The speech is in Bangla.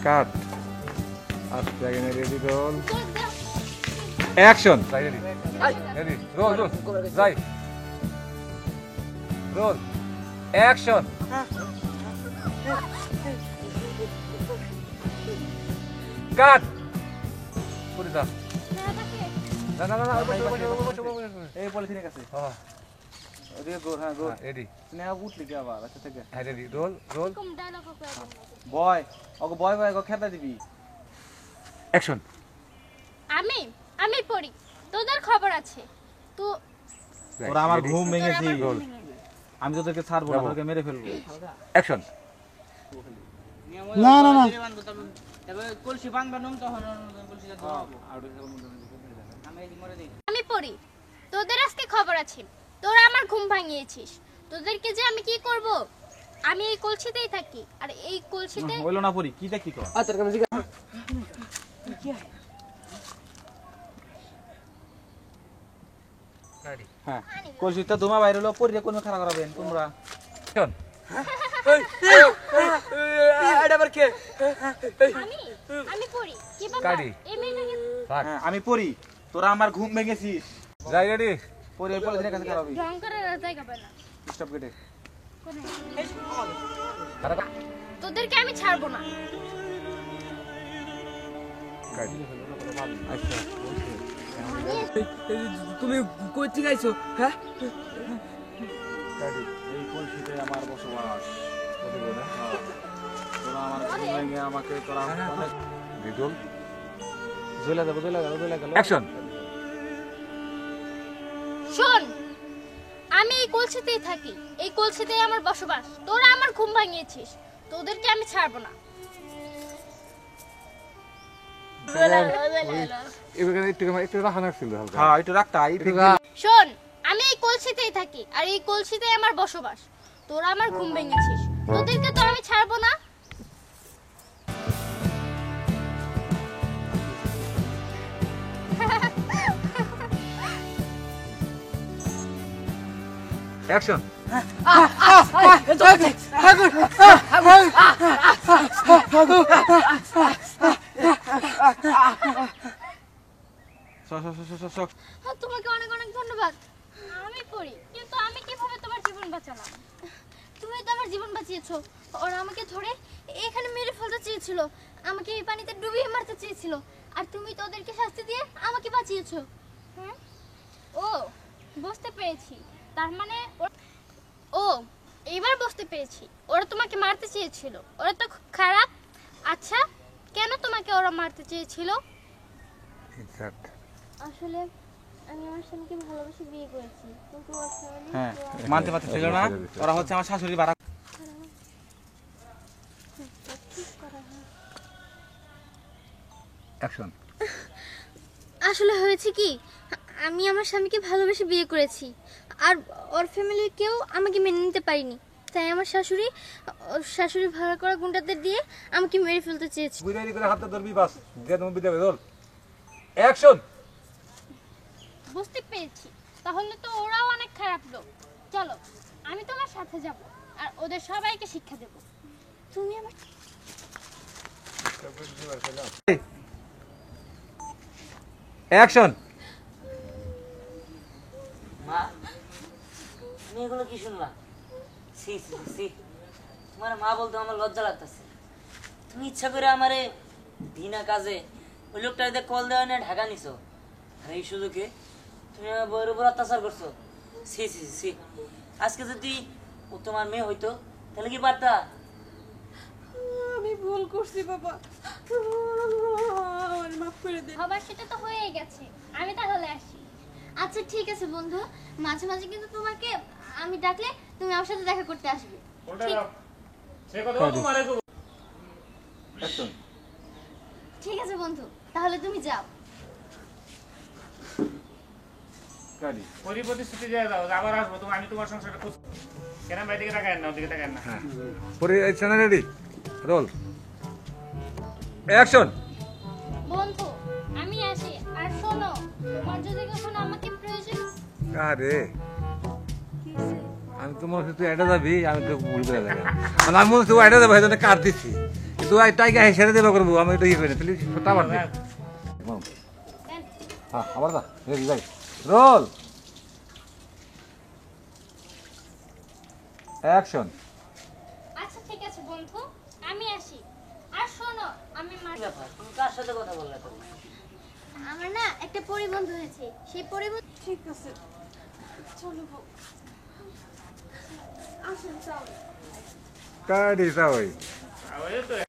কাট আস্তে আগে ready roll action ready ready roll roll যাই রোল অ্যাকশন কাট পুরো দাও না না না এই পলিথিনের কাছে হ্যাঁ ওদিকে গোর হ্যাঁ গোর রেডি স্নেহা উঠলি কি আবার আচ্ছা থেকে হ্যাঁ রেডি রোল রোল বয় ওকে বয় বয় ওকে খেতে দিবি অ্যাকশন আমি আমি পড়ি তোদের খবর আছে তো ওরা আমার ঘুম ভেঙেছি রোল আমি তোদেরকে ছাড়বো না তোদেরকে মেরে ফেলবো অ্যাকশন না না না কলসি বাংলা নম তখন কলসিটা আমি পড়ি তোদের আজকে খবর আছে তোরা আমার ঘুম ভাঙিয়েছিস তোদেরকে যে আমি কি করব আমি এই কলসিতেই থাকি আর এই কলসিতে হইলো না পড়ি কি দেখি কর আচ্ছা কেন জিজ্ঞাসা হ্যাঁ কলসিটা ধোঁয়া বাইরে হলো পড়িয়ে কোন খারাপ করাবেন তোমরা অ্যাকশন এটা আবার কে আমি আমি পড়ি কি বাবা কাটি। এই মেয়েটাকে থাক হ্যাঁ আমি পড়ি তোরা আমার ঘুম ভেঙেছিস যাই রেডি পড়ি পলিথিনের কাছে খারাপ রং করার জায়গা পায় না স্টপ কেটে তোদেরকে আমি ছাড়বো না কাটি আচ্ছা তুমি কই থেকে আইছো হ্যাঁ কাটি এই কলসিতে আমার বসবাস তোরা আমার ঘুম ভেঙে আমাকে তোরা অনেক রোল জ্বলে যাবো জ্বলে গেল জ্বলে গেল অ্যাকশন শোন আমি এই কলসিতেই থাকি এই কলসিতেই আমার বসবাস তোরা আমার ঘুম ভাঙিয়েছিস তোদেরকে আমি ছাড়বো না এবারে একটু রাখানো ছিল হালকা হ্যাঁ একটু রাখতা শোন আমি এই কলসিতেই থাকি আর এই কলসিতেই আমার বসবাস তোরা আমার ঘুম ভেঙেছিস তোদেরকে তো আমি ছাড়বো না অ্যাকশন তোমাকে অনেক অনেক ধন্যবাদ আমি পড়ি কিন্তু আমি কিভাবে তোমার জীবন বাঁচালাম তুমি তো আমার জীবন বাঁচিয়েছো ওরা আমাকে ধরে এখানে মেরে ফেলতে চেয়েছিল আমাকে এই পানিতে ডুবিয়ে মারতে চেয়েছিল আর তুমি তো ওদেরকে শাস্তি দিয়ে আমাকে বাঁচিয়েছো হ্যাঁ ও বুঝতে পেরেছি তার মানে ও এইবার বুঝতে পেরেছি ওরা তোমাকে মারতে চেয়েছিল ওরা তো খুব খারাপ আচ্ছা কেন তোমাকে ওরা মারতে চেয়েছিল আসলে আমি আমার স্বামীকে ভালোবেসে বিয়ে করেছি কিন্তু ওর ফ্যামিলি হ্যাঁ মানতে পারতেছিল না ওরা হচ্ছে আমার শাশুড়ি বাড়া অ্যাকশন আসলে হয়েছে কি আমি আমার স্বামীকে ভালোবেসে বিয়ে করেছি আর ওর ফ্যামিলির কেউ আমাকে মেনে নিতে পারেনি তাই আমার শাশুড়ি ভাড়া করা গুন্ডাদের দিয়ে আমাকে মেরে ফেলতে চেয়েছে বুঝাই করে হাতটা ধরবি বাস দিয়ে তুমি বিদায় রোল অ্যাকশন বুঝতে পেরেছি তাহলে তো ওরাও অনেক খারাপ লোক চলো আমি তোমার সাথে যাব আর ওদের সবাইকে শিক্ষা দেব তুমি আমার অ্যাকশন মা তুমি এগুলো কি শুনলা সি সি সি তোমার মা বলতে আমার লজ্জা লাগতেছে তুমি ইচ্ছা করে আমারে বিনা কাজে ওই লোকটাকে কল দেওয়া নিয়ে ঢাকা নিছো আর এই সুযোগে তুমি আমার বউয়ের উপর অত্যাচার করছো সি সি সি আজকে যদি ও তোমার মেয়ে হইতো তাহলে কি পারতা আমি ভুল করছি বাবা আমার মাফ করে দে হবার সেটা তো হয়েই গেছে আমি তাহলে আসি আচ্ছা ঠিক আছে বন্ধু মাঝে মাঝে কিন্তু তোমাকে আমি ডাকলে তুমি আমার সাথে দেখা করতে আসবে ঠিক আছে বন্ধু তাহলে তুমি যাও প্রতিশ্রুতি দিয়ে দাও আবার আসবো তুমি আমি তোমার সংসারটা খুঁজ কেন ভাই দিকে তাকায় না ওদিকে তাকায় না পরে চ্যানেল রেডি রোল অ্যাকশন বন্ধু আমি আসি আর শোনো তোমার যদি কখনো আমাকে প্রয়োজন আরে আমি তো মনে হচ্ছে তুই এটা যাবি আমি তো ভুল করে যাবো মানে আমি মনে হচ্ছে এটা যাবো সেজন্য কাট দিচ্ছি কিন্তু তুই টাইকে সেরে দেবা করবো আমি তো ইয়ে করি তুই টাবার দে হ্যাঁ আবার দা রেডি যাই রোল অ্যাকশন আচ্ছা ঠিক আছে বন্ধু আমি আসি আর শোনো আমি কি ব্যাপার তুমি কার সাথে কথা বললে তো আমার না একটা পরিবন্ধু হয়েছে সেই পরিবন্ধু ঠিক আছে চলো বউ। আসেন যাও কাটি যাই ওই তো